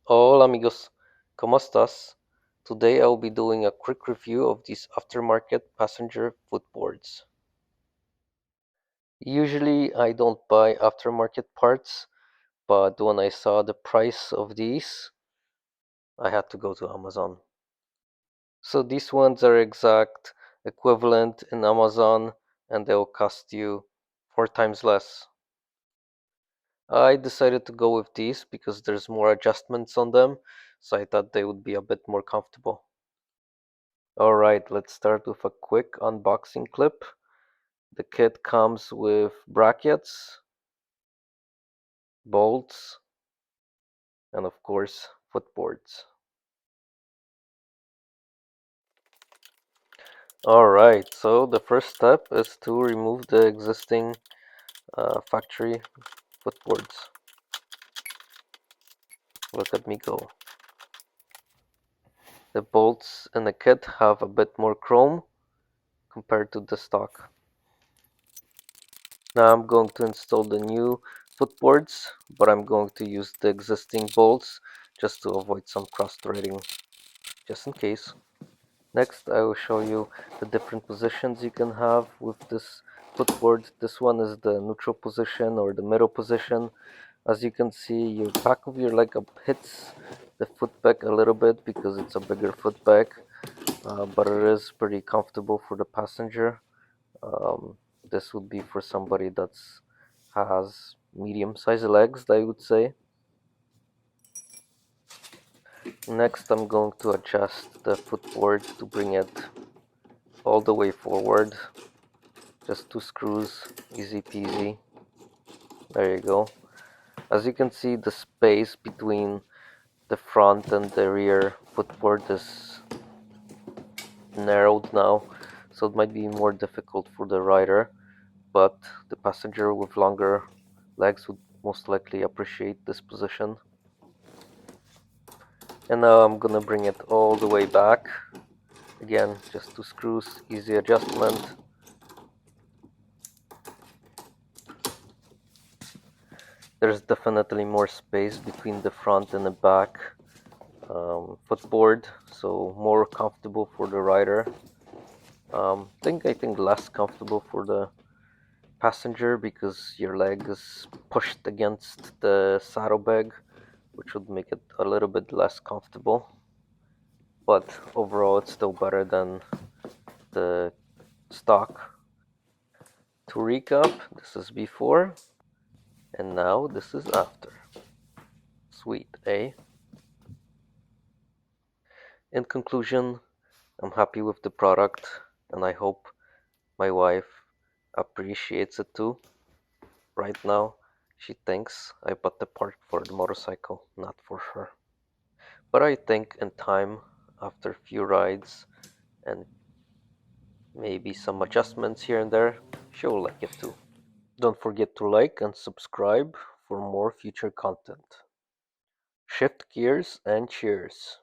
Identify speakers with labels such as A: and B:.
A: Hola amigos, ¿cómo estás? Today I'll be doing a quick review of these aftermarket passenger footboards. Usually I don't buy aftermarket parts, but when I saw the price of these, I had to go to Amazon. So these ones are exact equivalent in Amazon and they'll cost you 4 times less. I decided to go with these because there's more adjustments on them, so I thought they would be a bit more comfortable. Alright, let's start with a quick unboxing clip. The kit comes with brackets, bolts, and of course, footboards. Alright, so the first step is to remove the existing factory footboards. Look at me go. The bolts in the kit have a bit more chrome compared to the stock. Now I'm going to install the new footboards, but I'm going to use the existing bolts just to avoid some cross-threading, just in case. Next I will show you the different positions you can have with this footboard. This one is the neutral position or the middle position. As you can see, your back of your leg up hits the foot peg a little bit because it's a bigger foot peg, but it is pretty comfortable for the passenger. This would be for somebody that's has medium-sized legs, I would say. Next, I'm going to adjust the footboard to bring it all the way forward. Just 2 screws, easy peasy. There you go. As you can see, the space between the front and the rear footboard is narrowed now, so it might be more difficult for the rider, but the passenger with longer legs would most likely appreciate this position. And now I'm gonna bring it all the way back. Again, just 2 screws, easy adjustment. There's definitely more space between the front and the back footboard, so more comfortable for the rider. I think less comfortable for the passenger because your leg is pushed against the saddlebag, which would make it a little bit less comfortable. But overall, it's still better than the stock. To recap, this is before, and now this is after. Sweet, eh? In conclusion, I'm happy with the product, and I hope my wife appreciates it too. Right now, she thinks I bought the part for the motorcycle, not for her. But I think in time, after a few rides and maybe some adjustments here and there, she'll like it too. Don't forget to like and subscribe for more future content. Shift gears and cheers.